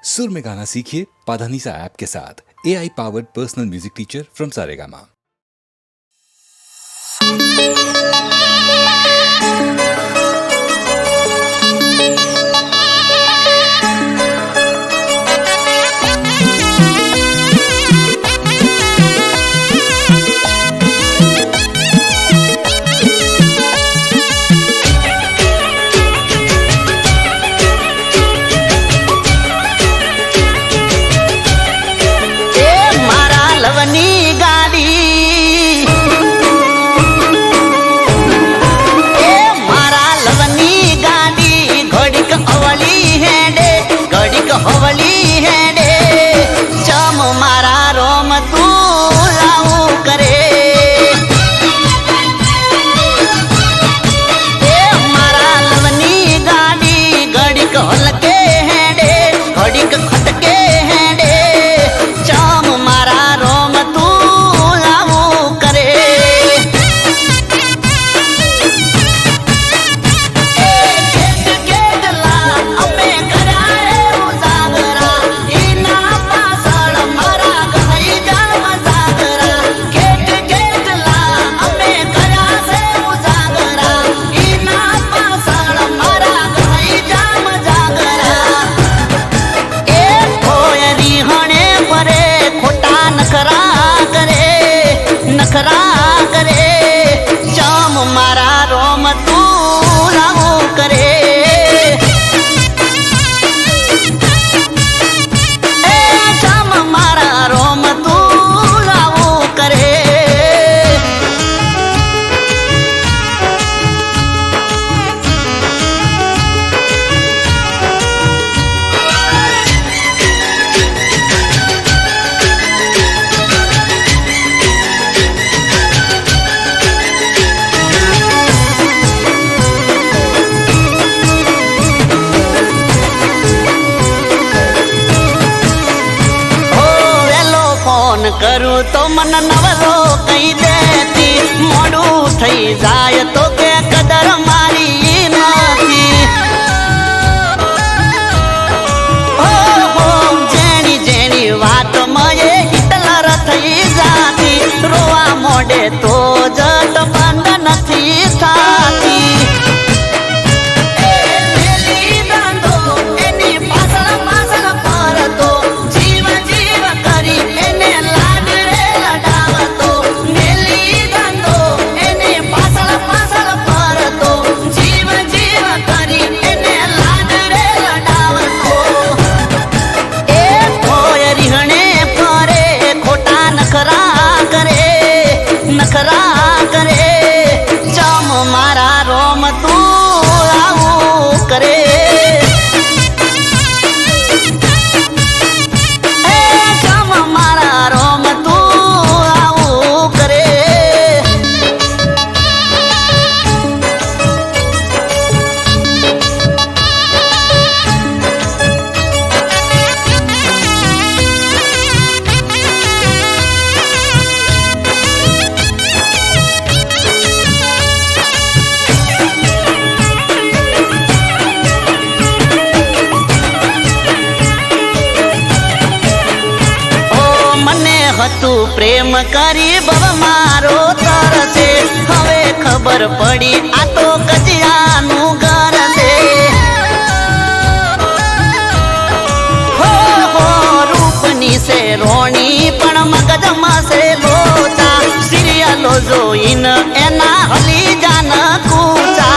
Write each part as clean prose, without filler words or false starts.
सुर में गाना सीखिए पाधानीसा ऐप के साथ। AI powered personal music teacher from Saregama. करूँ तो मन नवलो कही देती, मोड़ू थई जाय तो के कदर मारी नथी। हो जेनी जेनी वात मये हिटलर थई जाती, रोवा मोडे तो जट बंद नथी थाती। प्रेम करी बब मारो तरसे, हवे खबर पड़ी आ तो कजियानु घर से। हो रूपनी से रोणी पण मगजमा से लोचा, सीरियलो जोइन एना हली जान कूचा।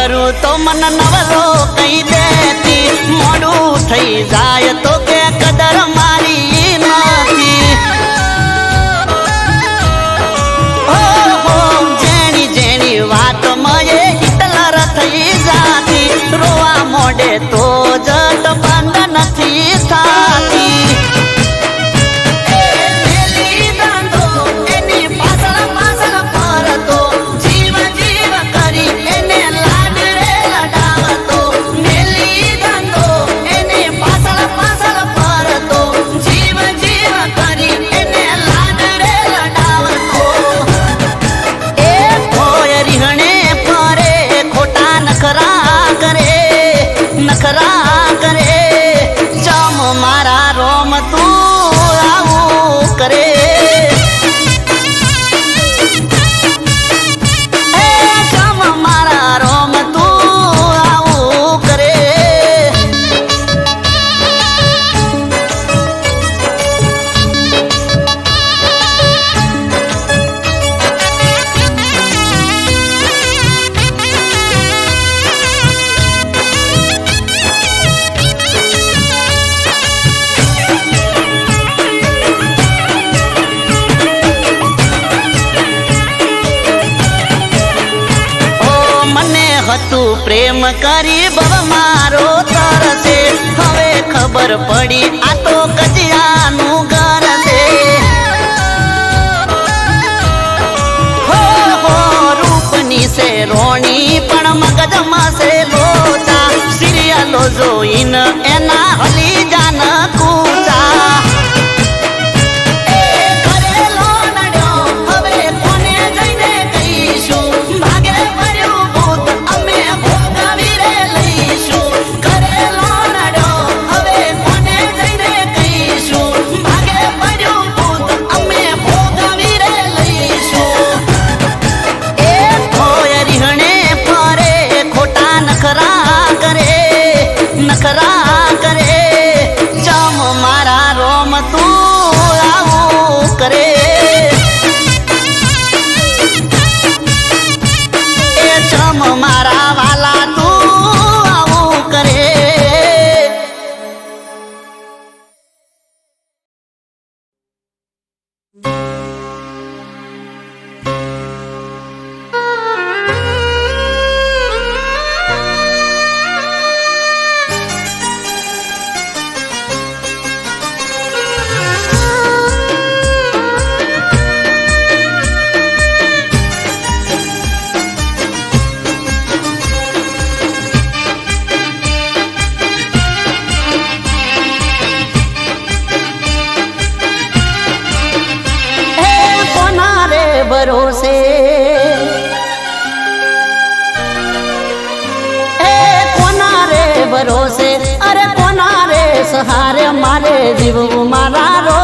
કરું તો મન નવરો કહી દેતી, મોડું થઈ જાય તો કે કદર મારી નથી. ઓહો જેની જેની વાત મયે હિટલર થઈ જાતી, રોવા મોડે તો જટ બંધ નથી થાતી. નખરા કરે ચમ મારા રોમ તું આવું કરે, ચમ મારા રોમ તું આવું કરે. હતું પ્રેમ કરી બવ મારો તરસે, હવે ખબર પડી આ તો કજિયાનું ઘર છે. હો હો રૂપની છે રોણી પણ મગજમાં છે લોચા, સિરિયલો જોઈને એના હલી જાન કૂચા. નખરા કરે ચમ મારા રોમ તું આવું કરે, એ ચમ મારા વાલા તું આવું કરે. ભરોસે કોના રે ભરોસે, અરે કોના રે સહારે મારે જીવવું મારા રો,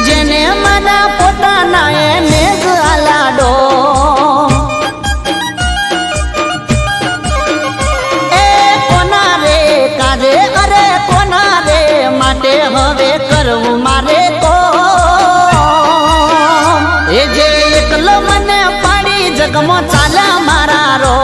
જેને મને પોતાના એને જ આલાડો. એ કોના રે કાજે, અરે કોના રે માટે હવે કરવું મારે તો, એ જે એકલો મને પાડી જગમો ચાલે મારા રો.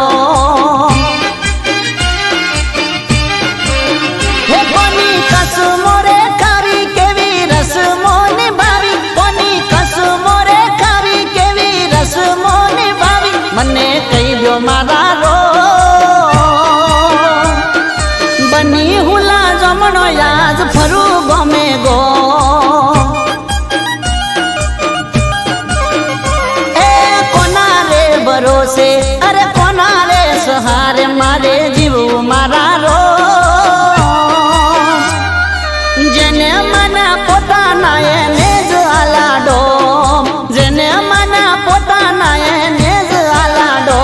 હે કોની કસમો રે ખાવી કેવી રસમો નિભાવી, કોની કસમો રે ખાવી કેવી રસમો નિભાવી, મને કહી દો મારા રો. બની હુલા જમણો યાદ ફરું ગમે ગો, ભરોસે અરે કોના રે સહારે મારે જીવવું મારા રો, જેને મને પોતાના એને જ આલાડો, જેને મને પોતાના એને જ આલાડો.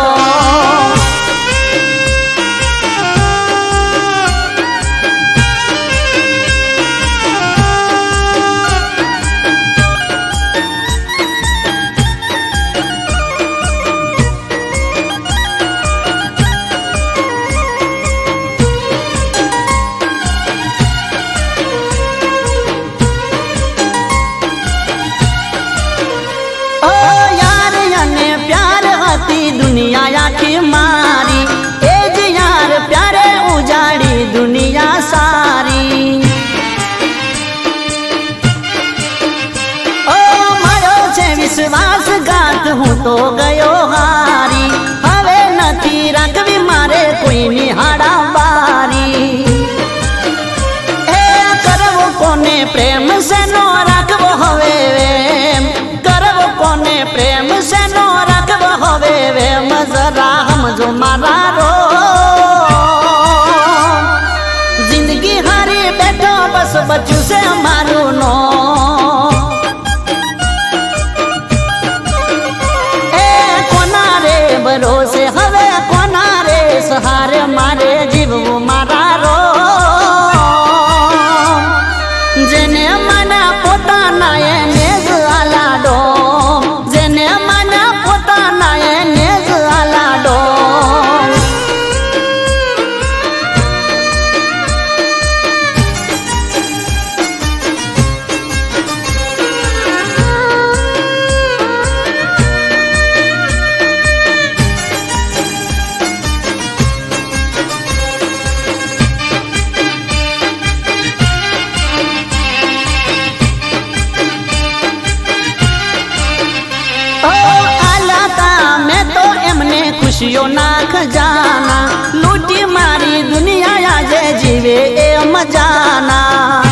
વાત હું તો ગયો હારી, હવે નથી રાખવી મારે કોઈની હાડા બારી. એ કરવો કોને પ્રેમ સેનો રાખવો હવે વેમ, કરવો કોને પ્રેમ સેનો રાખવો હવે વેમ, જરા સમજો મારા રો. જિંદગી હારી બેઠો બસ બચ્યું છે મારું નો. એ કોના રે ભરોસે હવે કોના રે સહારે મારે જીવવું મારા રો. જેને મને પોતાના એને જ આલાડો, જેને મને પોતાના એને જ આલાડો. ખુશીઓના ખજાના લૂંટી મારી દુનિયા આજે જીવે એ મજાના.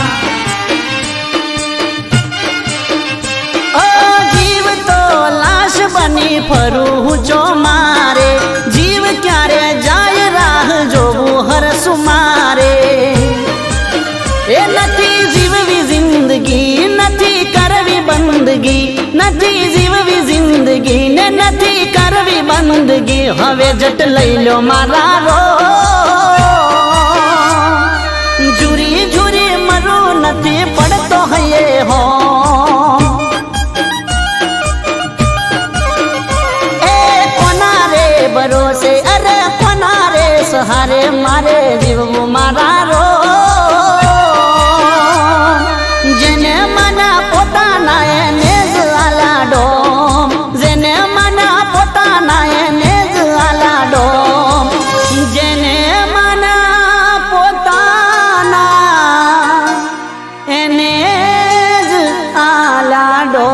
ઓ જીવ તો લાશ બની ફરું જો મારે, જીવ ક્યારે જાય રાહ જોવું હરસું મારે. એ નથી જીવવી જિંદગી, નથી કરવી બંદગી, નથી જીવવી જિંદગી ને નથી કરવી બંદગી. હવે જટ લઈ લો મારા રો. ઝુરી ઝુરી મરું નથી પડતો હૈયે હો. એ કોના રે ભરોસે અરે કોના રે સહારે મારે જીવવું મારા રો. જેને મને પોતાના એને જ આલાડો, જેને મને પોતાના એને જ આલાડો, જેને મને પોતાના એને જ આલાડો.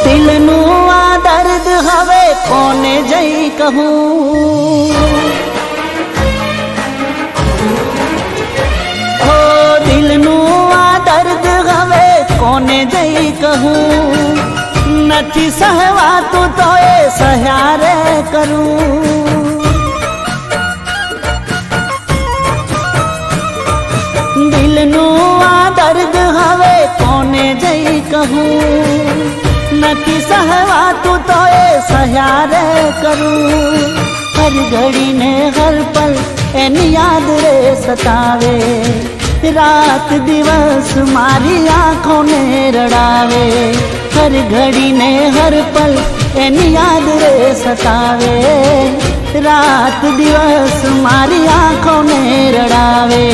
દિલનું આ દર્દ હવે કોને જઈ કહું, ઓ દિલનું આ દર્દ હવે કોને જઈ કહું. નથી સહવાતું તો એ સહારે કરું. દિલનું આ દર્દ હવે કોને જઈ કહું. નથી સહવાતું તો એ સહારે કરું. હર ઘડીને હર પલ એની યાદ રે સતાવે, રાત દિવસ મારી આંખોને રડાવે. હર ઘડીને હર પલ એની યાદ રે સતાવે, રાત દિવસ મારી આંખોને રડાવે.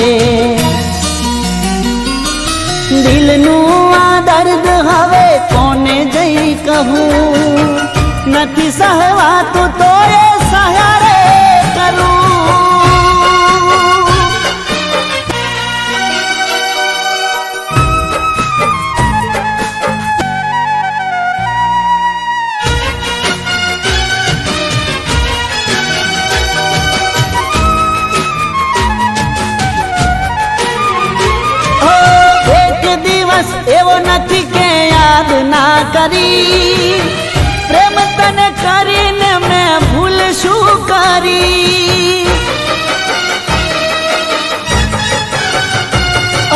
દિલનું આ દર્દ હવે કોને જઈ કહું. નથી સહવાતું તો એ સહારે કરું. એવો નથી કે યાદ ના કરી, પ્રેમ તને કરીને મેં ભૂલ શું કરી.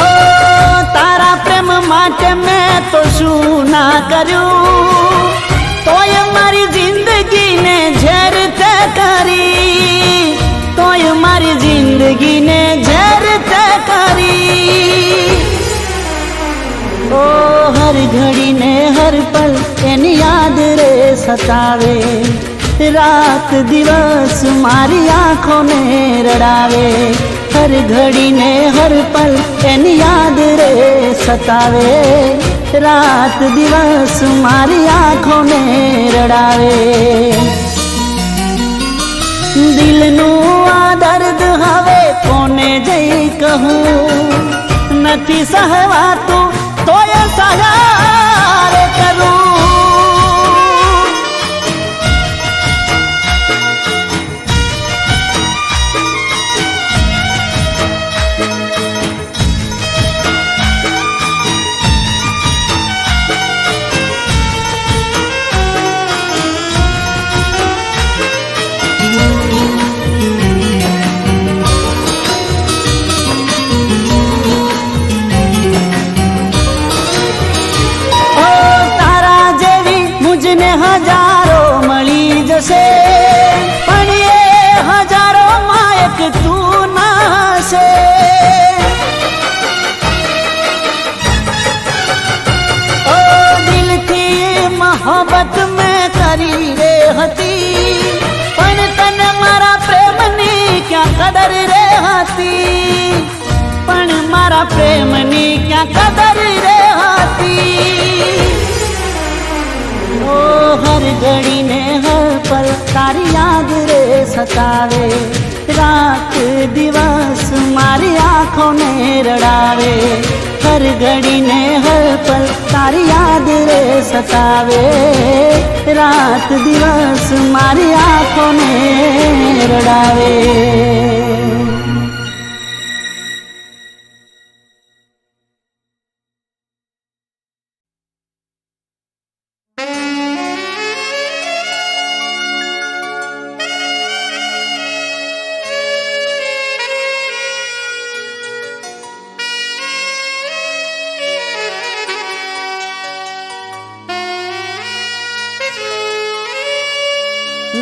ઓ તારા પ્રેમ માટે મેં તો શું ના કર્યું, તોય મારી જિંદગીને ઝેર તે કરી, તોય મારી જિંદગીને ઝેર તે કરી. ओ हर घड़ी ने हर पल एनी याद रे सतावे, रात दिवस मारी आँखों ने रड़ावे। हर घड़ी ने हर पल एनी याद रे सतावे, रात दिवस मारी आँखों ने रड़ावे। दिलनू आ दर्द हवे कोने जई कहूँ, नथी सहवातू तो ये सहारे करूँ। हजारों मળી जसे पण ये हजारों માં એક તું ના હશે। ओ दिल थी मोहब्बत में करी रे हती, पण तने मारा प्रेमनी क्या कदर रे हती, पण मारा प्रेमनी क्या कदर रे हती। ओ हर घड़ी ने हर पल तारी याद रे सतावे, रात दिवस मारी आँखों ने रड़ावे। हर घड़ी ने हर पल तारी याद रे सतावे, रात दिवस मारी आँखों ने रड़ावे।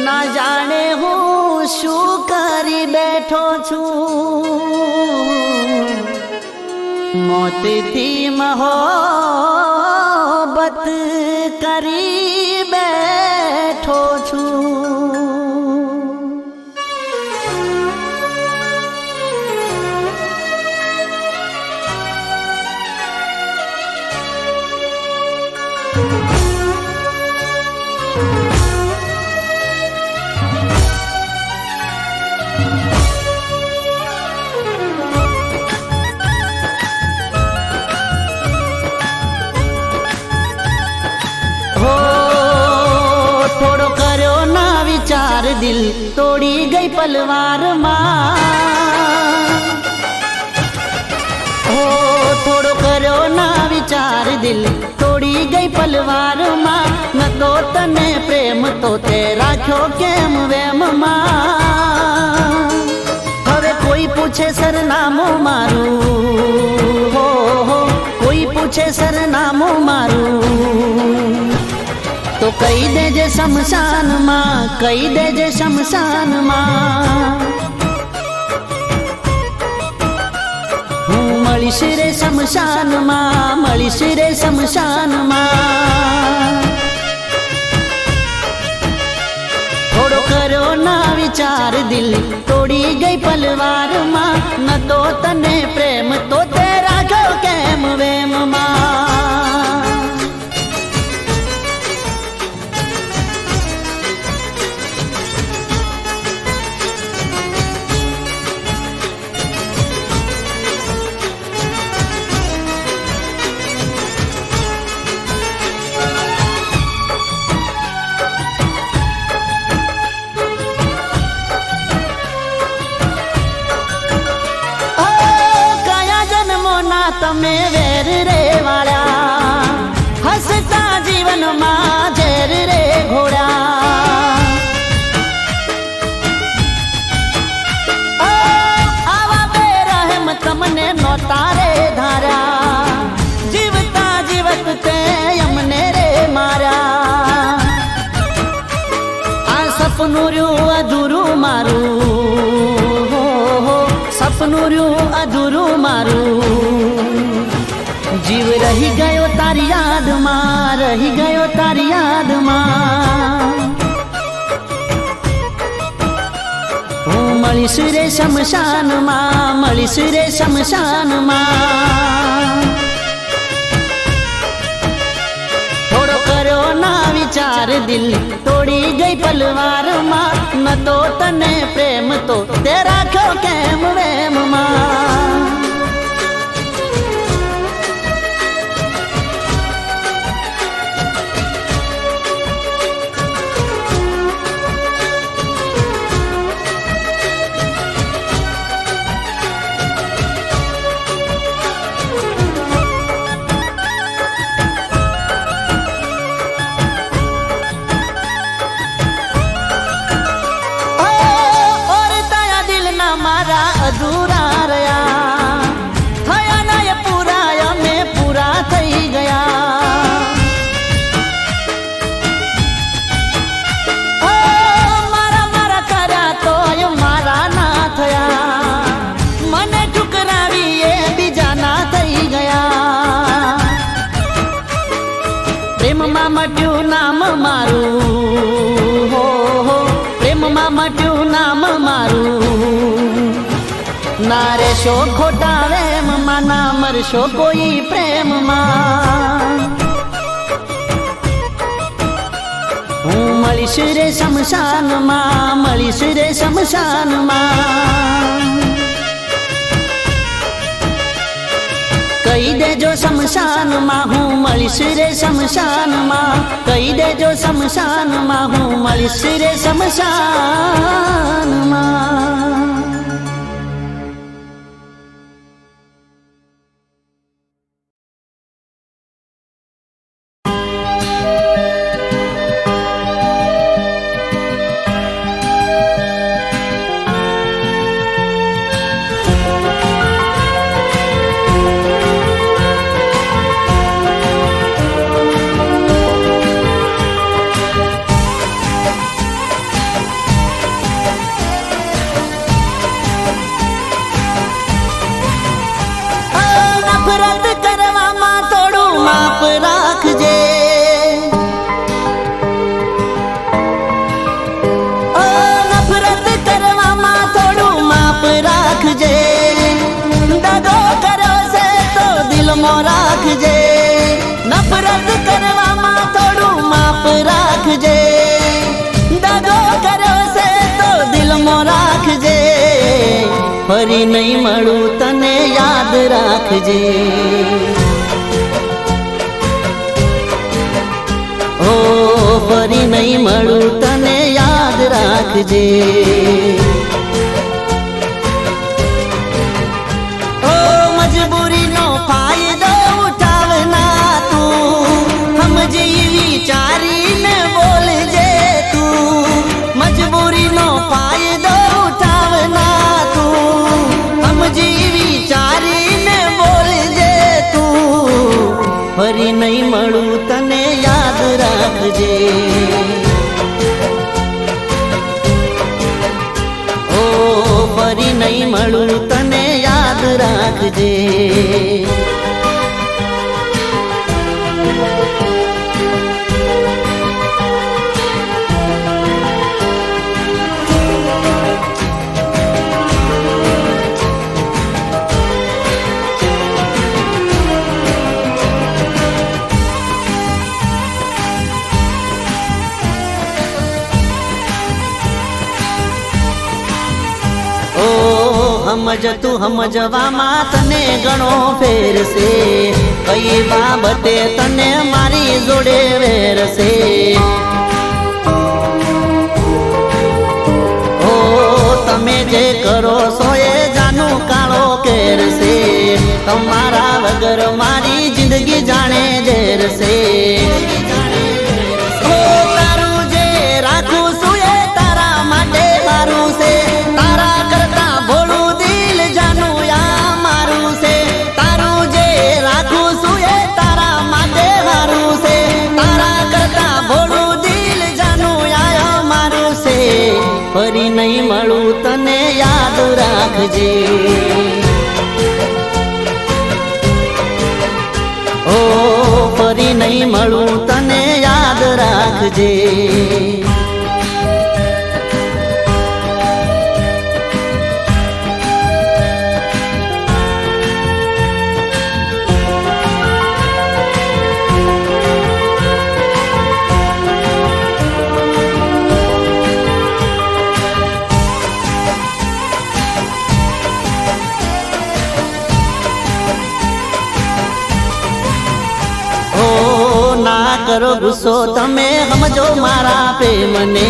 ना जाने हूँ शू करी बैठो छू, मौत थी मोहब्बत करी बैठो छू। दिल तोड़ी गई पलवार माँ, हो थोड़ो करो ना विचार दिल तोड़ी गई पलवार माँ। न तो तने प्रेम तो तेरा क्यों केम वेम माँ। हवे कोई पूछे सरनामो मारू, हो कोई पूछे सरनामो मारू, तो कही दे जे शमशान माँ, कही दे जे शमशान माँ। हूँ મળીશ રે શમશાન માં, મળીશ રે શમશાન માં। થોડો કરો ના વિચાર દિલ તોડી ગઈ પલવાર માં। ન તો તને પ્રેમ તો તે રાખ્યો કેમ વેમ માં। તમે વેર રે વાળા, હસતા જીવન માં ઝેર રે ઘોડા। આવા બેરહેમ તમને નોતા રે ધાર્યા, જીવતા જીવત તે અમને રે માર્યા। આ સપનું રહ્યું અધૂરું મારું, સપનું રહ્યું અધૂરું મારું। जीव रही गयो તારી યાદમાં, રહી ગયો તારી યાદમાં. હું મળીશ રે શમશાનમાં, મળીશ રે શમશાનમાં. થોડો કર્યો ના વિચાર, દિલ તોડી ગઈ પલવારમાં. ન તો તને પ્રેમ તો તે રાખ્યો કેમ વેમમાં. અધૂરા રહ્યા થયા ના એ પૂરા, અમે પૂરા થઈ ગયા. મારા મારા કર્યા તો મારા ના થયા. મને ઠુકરાવી એ બીજા ના થઈ ગયા. પ્રેમમાં મટ્યું નામ મારું, હો હો પ્રેમમાં મટ્યું નામ મારું. ના રેશો ખોટા વેમમાં, ના મરશો કોઈ પ્રેમમાં. હું મળીશ રે શમશાનમાં, મળીશ રે શમશાનમાં. કહી દેજો શમશાનમાં, હું મળીશ રે શમશાનમાં. કહી દેજો શમશાનમાં, હું મળીશ રે શમશાનમાં. નફરત કરવામાં થોડું માપ રાખજે. નફરત કરવામાં થોડું માપ રાખજે. દગો કર્યો છે તો દિલમાં રાખજે. નફરત કરવામાં થોડું માપ રાખજે. દગો કર્યો છે તો દિલમાં રાખજે. ફરી નહીં મળું તને યાદ રાખજે. ઓ ફરી નહીં મળું તને યાદ રાખજે. ઓ મજબૂરીનો ફાયદો ઉઠાવના તું, સમજી વિચારીને બોલજે તું. મજબૂરીનો ફાયદો ઉઠાવના તું, સમજી વિચારીને બોલજે તું. ફરી નહીં મળું તને યાદ રાખજે. ઓ ફરી નહીં મળું તને યાદ રાખજે. સમજ તું સમજવામાં તને ઘણો ફેર છે. કઈ બાબતે તને મારી જોડે વેરશે. ઓ તમે જે કરો છો એ જાનું કાળો કેર છે. તમારા વગર મારી જિંદગી જાણે ઝેર છે. ઓ તારું જે રાખું છું એ તારા માટે સારું છે. તારા કરતા ભોળું દિલ જાનું આ મારું છે. તારું જે રાખું છું એ તારા માટે સારું છે. તારા કરતા ભોળું દિલ જાનું આ મારું છે. ફરી નહીં મળું તને યાદ રાખજે. ઓ નહીં મળું તને યાદ રાખજે. ના કરો ગુસ્સો તમે સમજો મારા પ્રેમને,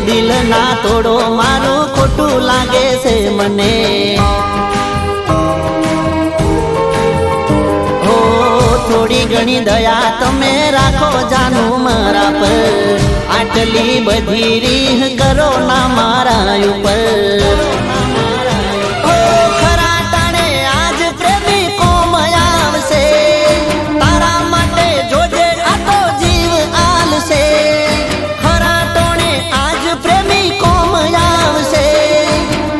દિલ ના તોડો મારું ખોટું લાગે છે મને. હો થોડી ઘણી દયા તમે રાખો જાનું મારા પર, આટલી બધી રીહ કરો ના મારા ઉપર. ખરા ટાણે આજ પ્રેમી કોમ આવશે, તારા માટે જોજે આ તો જીવ આલશે. ખરા ટોણે આજ પ્રેમી કોમ આવશે,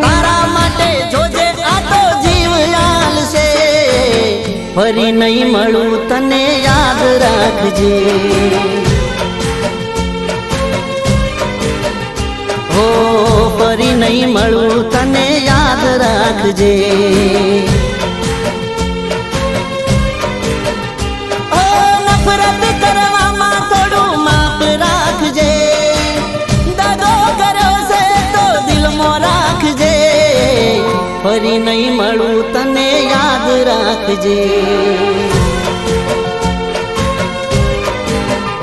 તારા માટે જોજે આ તો જીવ આલશે. ફરી નહીં મળું તને યાદ રાખજે. હો ફરી નહીં મળું તને યાદ રાખજે. ઓ નફરત કરવામાં થોડું માપ રાખજે, દાદો કર્યો છે તો દિલમાં રાખજે. ફરી નહીં મળું તને યાદ રાખજે.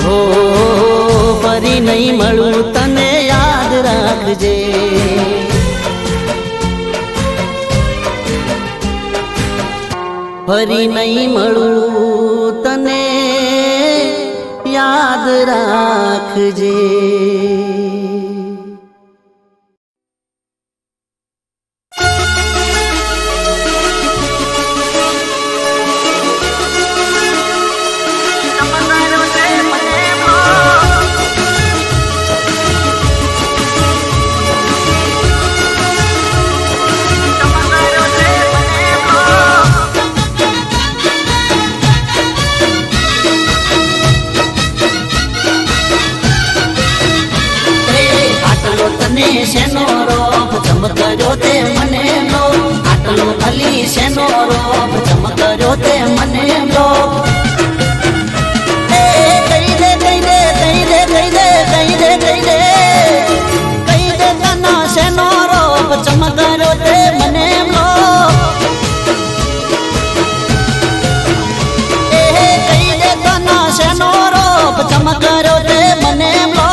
હો ફરી નહીં મળું તને યાદ રાખજે. ફરી નહીં મળું તને યાદ રાખજે. શેનો રોપ ચમકર્યો તે મને લો, આટલો ખાલી શેનો રોપ ચમકર્યો તે મને લો. કહી દે કહી દે કહી દે કહી દે કહી દે કહી દે કહી દે તનો શેનો રોપ ચમકર્યો તે મને લો. કહી દે તનો શેનો રોપ ચમકર્યો તે મને લો.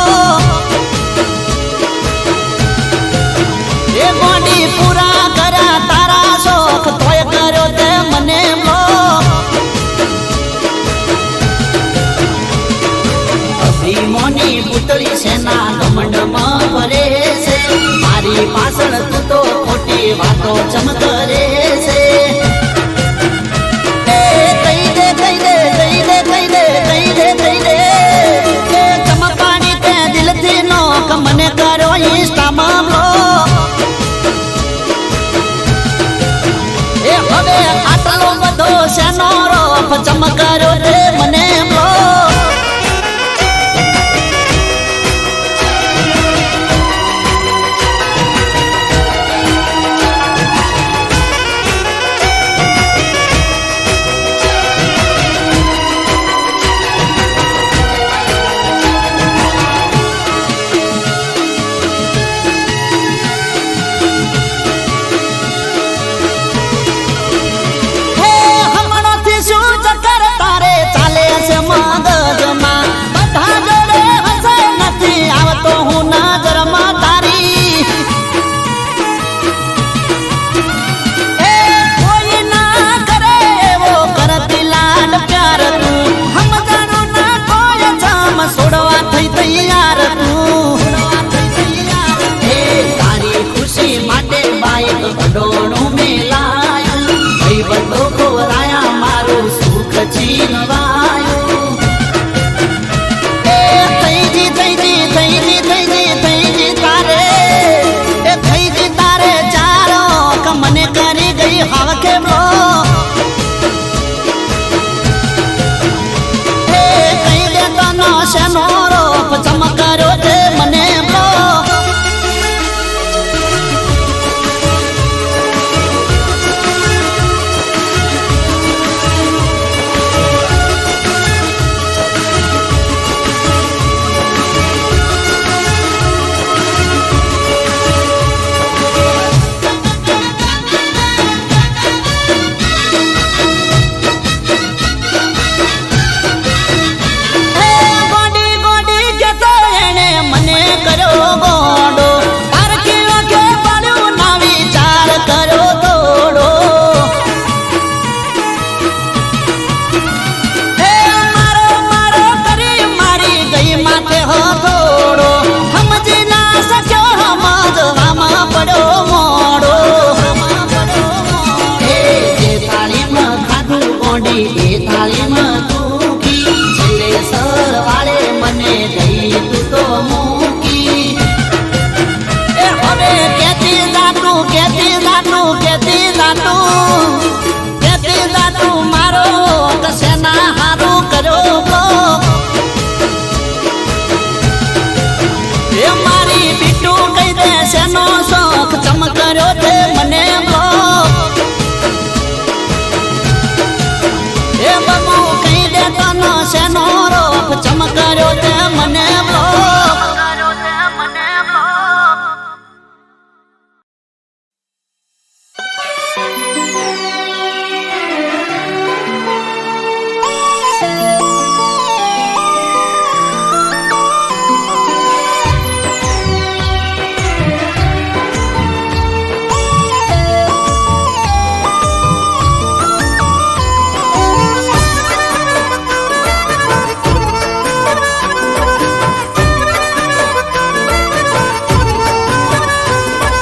ગોડી પૂરા કર્યા તારા શોખ તોય કર્યો તે મને લો. અભિમાની પુતળી સેના ઘમંડમાં ભરે છે, મારી પાછળ તું તો ખોટી વાતો ચમકરે છે. કહી દે કહી દે કહી દે કહી દે કહી દે કહી દે ચમકવાની તે દિલથી નોક મને કર્યો ઇન્સ્ટામાં લો. હવે આટલો બધો શેનો રોપ ચમકાર્યો તે મને લો.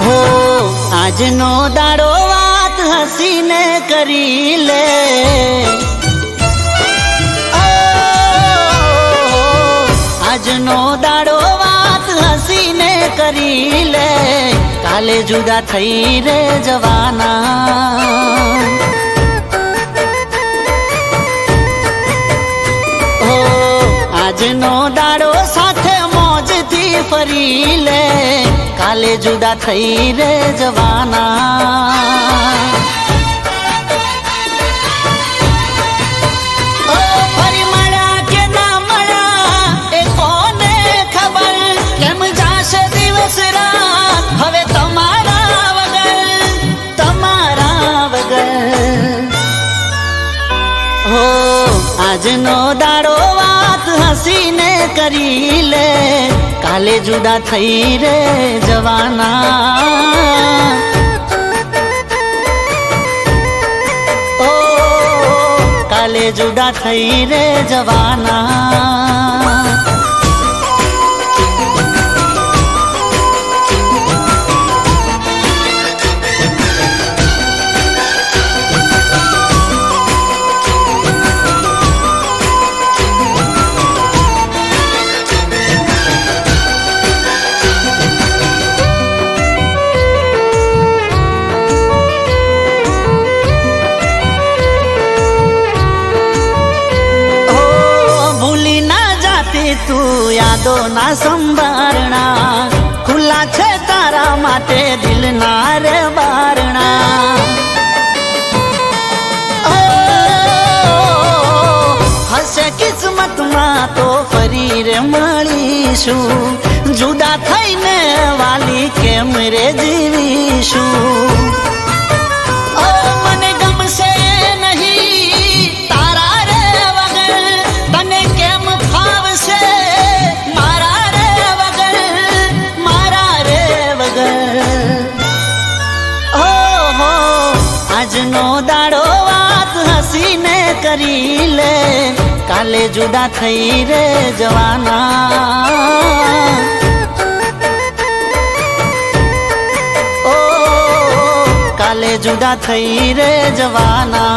હો આજનો દાડો વાત હસીને કરી લે, આજનો દાડો વાત હસીને કરી લે, કાલે જુદા થઈ રે જવાના. ઓ આજનો દાડો સાથે મોજથી ફરી લે, કાલે જુદા થઈ રે જવાના. આજનો દાડો વાત હસીને કરી લે, કાલે જુદા થઈ રે જવાના. ઓ કાલે જુદા થઈ રે જવાના. તું યાદો ના સંભારણા, ખુલ્લા છે તારા માટે દિલના રે બારણા. હશે કિસ્મતમાં તો ફરી રે મળીશું, જુદા થઈને વાલી કેમ રે જીવીશું. મને ગમશે નહીં તારા રે વગર, તને કેમ ફાવશે મારા રે વગર, મારા રે વગર. ઓહો આજનો દાડો વાત હસીને કરી લે, કાલે જુદા થઈ રે જવાના. ઓ કાલે જુદા થઈ રે જવાના.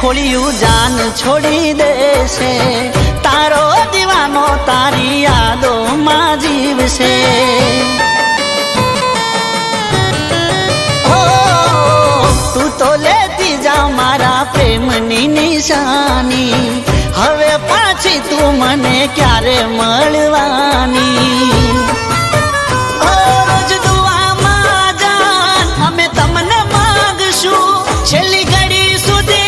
ખોળિયું જાન છોડી દેશે, તારો દીવાનો તારી યાદોમાં જીવશે. ઓ તું તો લેતી જા મારા પ્રેમની નિશાની, હવે પાછી તું મને ક્યારે મળવાની. રોજ દુઆમાં જાન અમે તમને માગશું, છેલ્લી ઘડી સુધી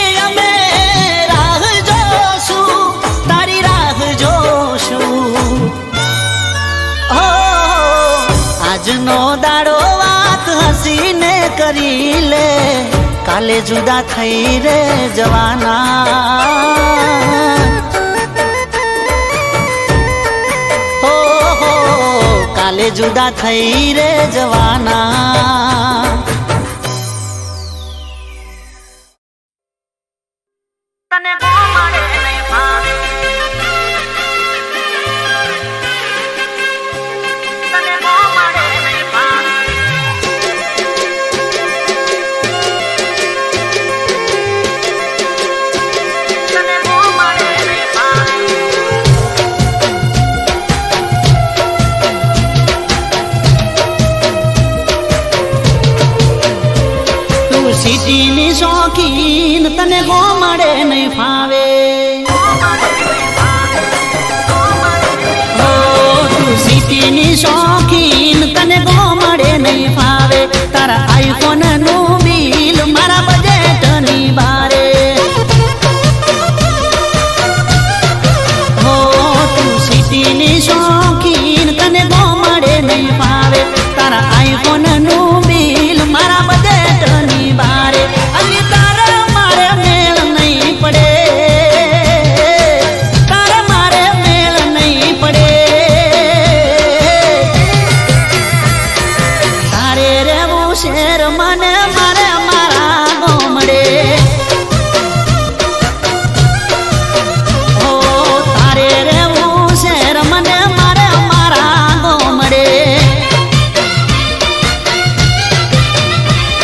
આજનો દાડો વાત હસીને કરી લે, કાલે જુદા થઈ રે જવાના. હો કાલે જુદા થઈ રે જવાના. તને મળે નહીં ભાવે, તને મળે નહીં ભાવે. તને મળે નહીં ભાવે. તું સિટીની શોખીન, તને મળે નહીં ફાવે. સિટીની શોખીન, તને મળે નહીં ફાવે. તારા આઈફોન નું બિલ મારા બજેટ ની બારે. હો તું સિટીની શોખીન, તને મળે નહીં ફાવે. તારા આઈફોન શેર મને મારે મારા ગોમડે ઓ તારે રેવું શેર મને મારે મારા ગોમડે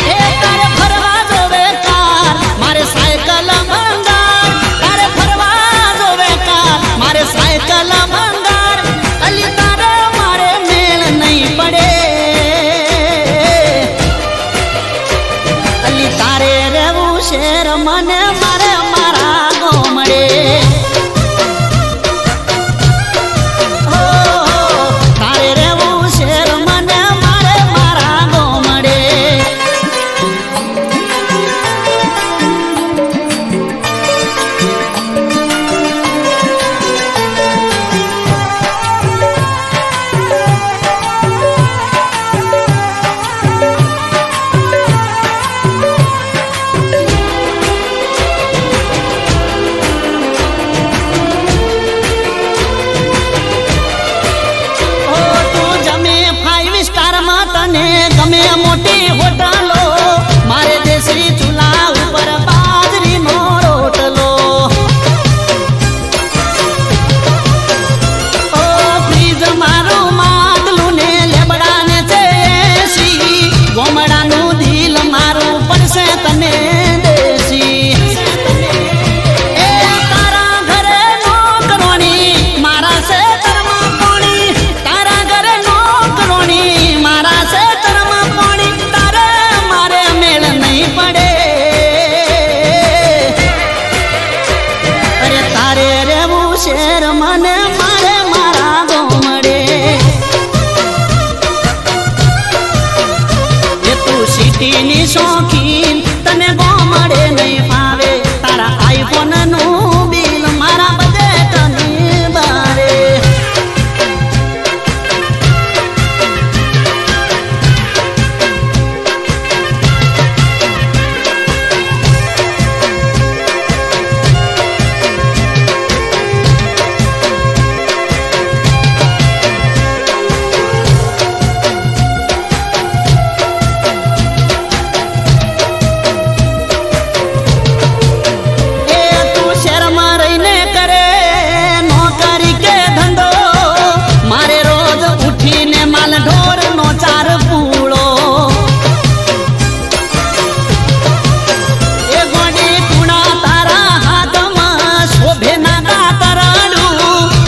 એ તારે ફરવા જોવે કાર મારે સાયકલ મંગાર તારે ફરવા જોવે કાર મારે સાયકલ મંગાર અલી તારે મારે મેળ નહીં પડે અલી તારે રેવું શેર મને મારે મારા ગોમડે ઓ તારે રેવું શેર મને મારે મારા ગોમડે ઓ તું જમે 5 સ્ટારમાં તને ગમે મોટી હોટલો મારે દેશી ચૂલા ઉપર બાજરીનો રોટલો ઓ ફ્રીજ મારું માટલું ને લેબડાને છે એસી ગોમડાનું દિલ મારું પડશે તને દેશી એ તારા ઘરે નોકરોણી મારા છે કર્મ પોણી તારા ઘરે નોકરોણી મારા છે કર્મ પોણી તારે મારે મેળ નહીં પડે અરે તારે રેવું શેર મને મારે મારા ગોમડે એ તું સિટીની શોખીન તને ગોમડે નહીં ફાવે તારા આઈફોન નું બિલ મારા બજેટની બારે એ તું શહેરમાં રહીને કરે નોકરી કે ધંધો મારે રોજ ઉઠીને માલ ઢોર નો ચાર પૂળો એ ગોડી કુણા તારા હાથમાં શોભે ના દાતરડું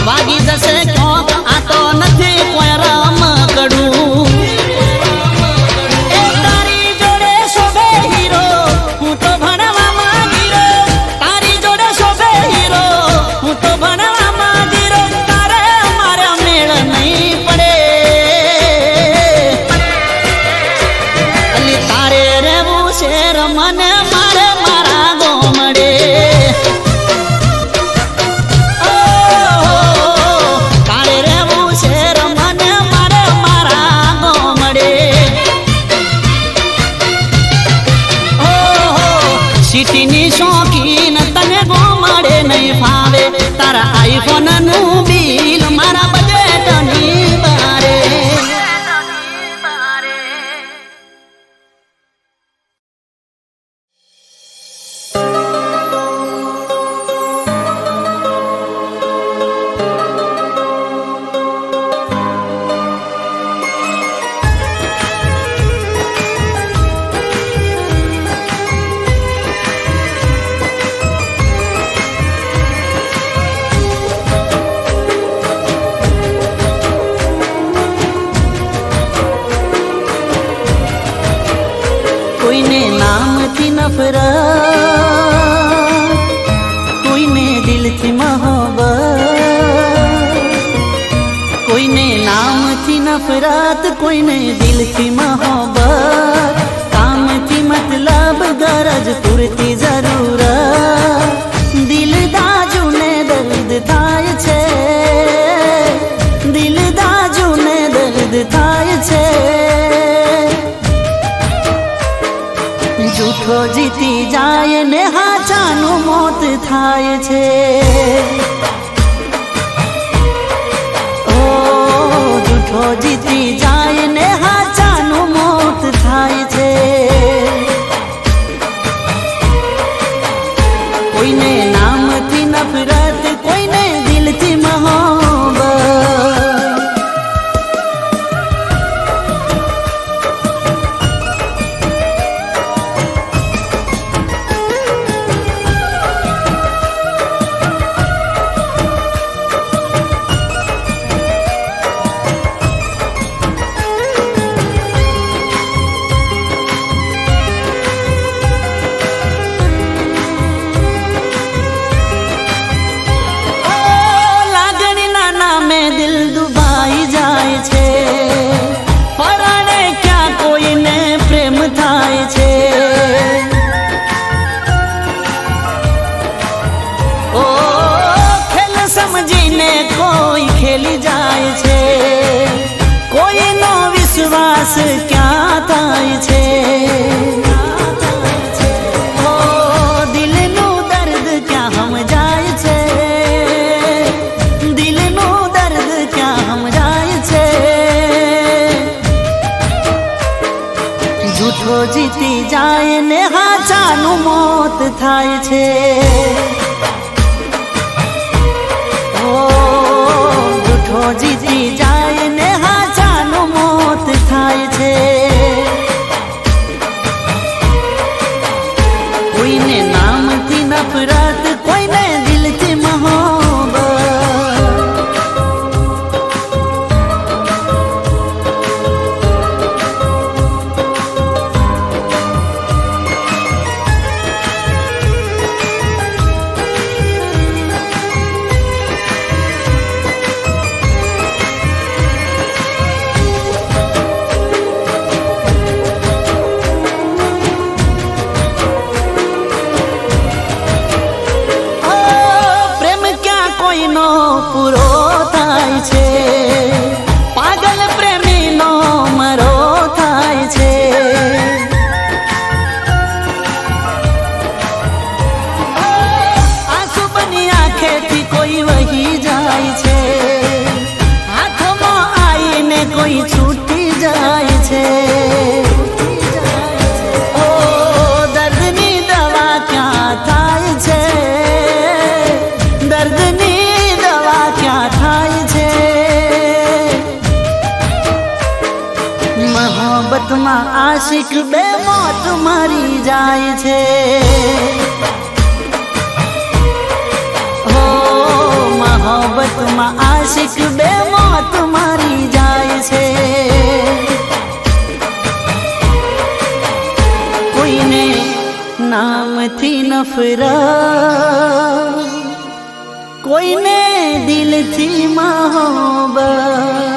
વાગી જશે ક્યોંક આ તો નથી કોઈ રમકડું એ તારી જોડે શોભે હીરો હું તો ભણવામાં ગીરો તારી જોડે શોભે હીરો હું તો ભણવામાં ગીરો તારે મારે મેળ નહીં પડે અલી તારે રેવું શેર મને મારે મારા ગોમડે ઓ તારે રેવું શેર મને મારે મારા ગોમડે ઓહો સિટીની શોખીન તને ગોમડે નહીં ફાવે તારા આઈફોન નું બિલ મારા બજેટની બારે કોઈને નામથી નફરત કોઈને દિલથી મોહબ્બત કોઈને નામથી નફરત કોઈને દિલથી મોહબ્બત કામથી મતલબ ગરજ પૂરતી જરૂરત દિલ દાજુને દર્દ થાય છે દિલ દાજુને દર્દ થાય છે જૂઠો જીતી જાય ને હાચાનું મોત થાય છે ઓ જૂઠો જીતી જાય ને હાચાનું મોત થાય છે થાય છે ઓ દિલનું દર્દ ક્યાં સમજાય છે દિલનું દર્દ ક્યાં સમજાય છે જૂઠો જીતી જાય ને હાચાનું મોત થાય છે જૂઠો જીતી જાય ને હાચાનું મોત થાય છે કોઈને નામથી નફરત કોઈને દિલથી મોહબ્બત કોઈનો પૂરો થાય છે પાગલ પ્રેમીનો મરો થાય છે આંસુ બની આંખેથી કોઈ વહી જાય છે હાથમાં આવીને કોઈ છૂટી જાય છે ઓ દર્દની દવા ક્યાં થાય છે દર્દની મોહબ્બતમાં આશિક બે મોત મરી જાય છે હો મોહબ્બતમાં આશિક બે મોત મરી જાય છે કોઈને નામથી નફરત કોઈને દિલથી મોહબ્બત